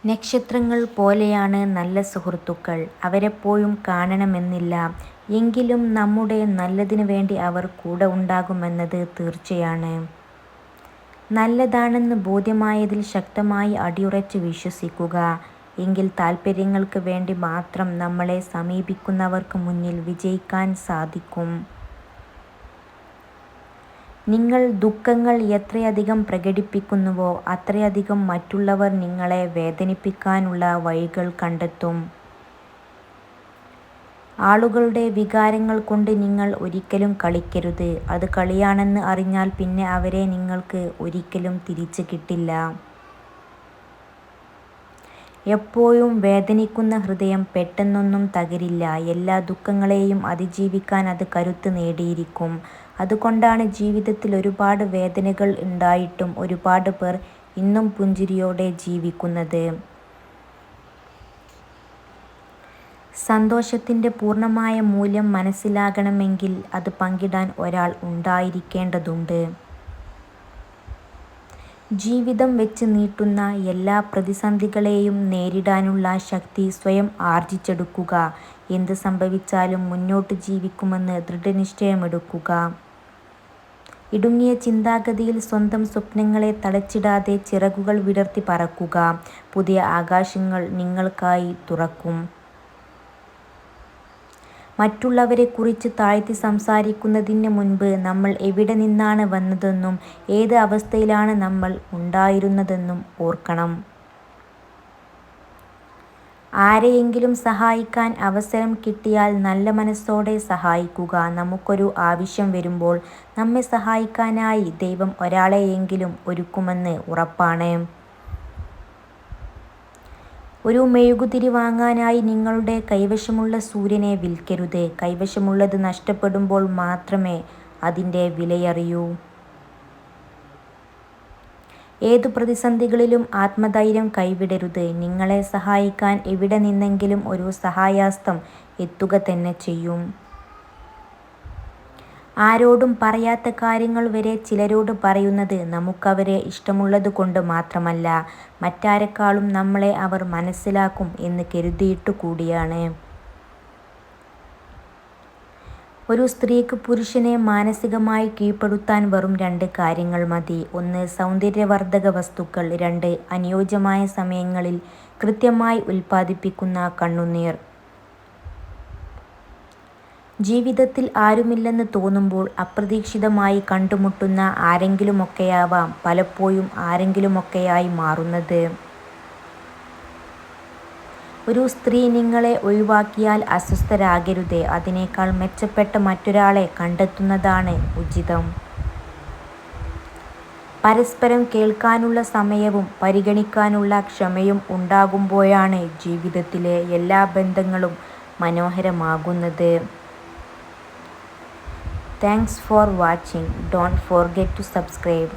നക്ഷത്രങ്ങൾ പോലെയാണ് നല്ല സുഹൃത്തുക്കൾ. അവരെപ്പോഴും കാണണമെന്നില്ല. എങ്കിലും നമ്മുടെ നല്ലതിനു വേണ്ടി അവർ കൂടെ ഉണ്ടാകുമെന്നത് തീർച്ചയാണ്. നല്ലതാണെന്ന് ബോധ്യമായതിൽ ശക്തമായി അടിയുറച്ച് വിശ്വസിക്കുക. എങ്കിൽ താൽപര്യങ്ങൾക്ക് വേണ്ടി മാത്രം നമ്മളെ സമീപിക്കുന്നവർക്ക് മുന്നിൽ വിജയിക്കാൻ സാധിക്കും. നിങ്ങൾ ദുഃഖങ്ങൾ എത്രയധികം പ്രകടിപ്പിക്കുന്നുവോ അത്രയധികം മറ്റുള്ളവർ നിങ്ങളെ വേദനിപ്പിക്കാനുള്ള വഴികൾ കണ്ടെത്തും. ആളുകളുടെ വികാരങ്ങൾ കൊണ്ട് നിങ്ങൾ ഒരിക്കലും കളിക്കരുത്. അത് കളിയാണെന്ന് അറിഞ്ഞാൽ പിന്നെ അവരെ നിങ്ങൾക്ക് ഒരിക്കലും തിരിച്ച് കിട്ടില്ല. എപ്പോഴും വേദനിക്കുന്ന ഹൃദയം പെട്ടെന്നൊന്നും തകരില്ല. എല്ലാ ദുഃഖങ്ങളെയും അതിജീവിക്കാൻ അത് കരുത്ത് നേടിയിരിക്കും. അതുകൊണ്ടാണ് ജീവിതത്തിൽ ഒരുപാട് വേദനകൾ ഉണ്ടായിട്ടും ഒരുപാട് പേർ ഇന്നും പുഞ്ചിരിയോടെ ജീവിക്കുന്നത്. സന്തോഷത്തിൻ്റെ പൂർണ്ണമായ മൂല്യം മനസ്സിലാകണമെങ്കിൽ അത് പങ്കിടാൻ ഒരാൾ ഉണ്ടായിരിക്കേണ്ടതുണ്ട്. ജീവിതം വെച്ച് നീട്ടുന്ന എല്ലാ പ്രതിസന്ധികളെയും നേരിടാനുള്ള ശക്തി സ്വയം ആർജിച്ചെടുക്കുക. എന്ത് സംഭവിച്ചാലും മുന്നോട്ട് ജീവിക്കുമെന്ന് ദൃഢനിശ്ചയമെടുക്കുക. ഇടുങ്ങിയ ചിന്താഗതിയിൽ സ്വന്തം സ്വപ്നങ്ങളെ തളച്ചിടാതെ ചിറകുകൾ വിടർത്തി പറക്കുക. പുതിയ ആകാശങ്ങൾ നിങ്ങൾക്കായി തുറക്കും. മറ്റുള്ളവരെക്കുറിച്ച് താഴ്ത്തി സംസാരിക്കുന്നതിന് മുൻപ് നമ്മൾ എവിടെ നിന്നാണ് വന്നതെന്നും ഏത് അവസ്ഥയിലാണ് നമ്മൾ ഉണ്ടായിരുന്നതെന്നും ഓർക്കണം. ആരെയെങ്കിലും സഹായിക്കാൻ അവസരം കിട്ടിയാൽ നല്ല മനസ്സോടെ സഹായിക്കുക. നമുക്കൊരു ആവശ്യം വരുമ്പോൾ നമ്മെ സഹായിക്കാനായി ദൈവം ഒരാളെയെങ്കിലും ഒരുക്കുമെന്ന് ഉറപ്പാണ്. ഒരു മെഴുകുതിരി വാങ്ങാനായി നിങ്ങളുടെ കൈവശമുള്ള സൂര്യനെ വിൽക്കരുത്. കൈവശമുള്ളത് നഷ്ടപ്പെടുമ്പോൾ മാത്രമേ അതിൻ്റെ വിലയറിയൂ. ഏതു പ്രതിസന്ധികളിലും ആത്മധൈര്യം കൈവിടരുത്. നിങ്ങളെ സഹായിക്കാൻ എവിടെ നിന്നെങ്കിലും ഒരു സഹായഹസ്തം എത്തുക തന്നെ ചെയ്യും. ആരോടും പറയാത്ത കാര്യങ്ങൾ വരെ ചിലരോട് പറയുന്നത് നമുക്കവരെ ഇഷ്ടമുള്ളത് കൊണ്ട് മാത്രമല്ല, മറ്റാരെക്കാളും നമ്മളെ അവർ മനസ്സിലാക്കും എന്ന് കരുതിയിട്ടു കൂടിയാണ്. ഒരു സ്ത്രീക്ക് പുരുഷനെ മാനസികമായി കീഴ്പ്പെടുത്താൻ വെറും 2 കാര്യങ്ങൾ മതി. 1. സൗന്ദര്യവർദ്ധക വസ്തുക്കൾ. 2. അനുയോജ്യമായ സമയങ്ങളിൽ കൃത്യമായി ഉൽപ്പാദിപ്പിക്കുന്ന കണ്ണുനീർ. ജീവിതത്തിൽ ആരുമില്ലെന്ന് തോന്നുമ്പോൾ അപ്രതീക്ഷിതമായി കണ്ടുമുട്ടുന്ന ആരെങ്കിലുമൊക്കെയാവാം പലപ്പോഴും ആരെങ്കിലുമൊക്കെയായി മാറുന്നത്. ഒരു സ്ത്രീ നിങ്ങളെ ഒഴിവാക്കിയാൽ അസ്വസ്ഥരാകരുത്. അതിനേക്കാൾ മെച്ചപ്പെട്ട മറ്റൊരാളെ കണ്ടെത്തുന്നതാണ് ഉചിതം. പരസ്പരം കേൾക്കാനുള്ള സമയവും പരിഗണിക്കാനുള്ള ക്ഷമയും ഉണ്ടാകുമ്പോഴാണ് ജീവിതത്തിലെ എല്ലാ ബന്ധങ്ങളും മനോഹരമാകുന്നത്. Thanks for watching. Don't forget to subscribe.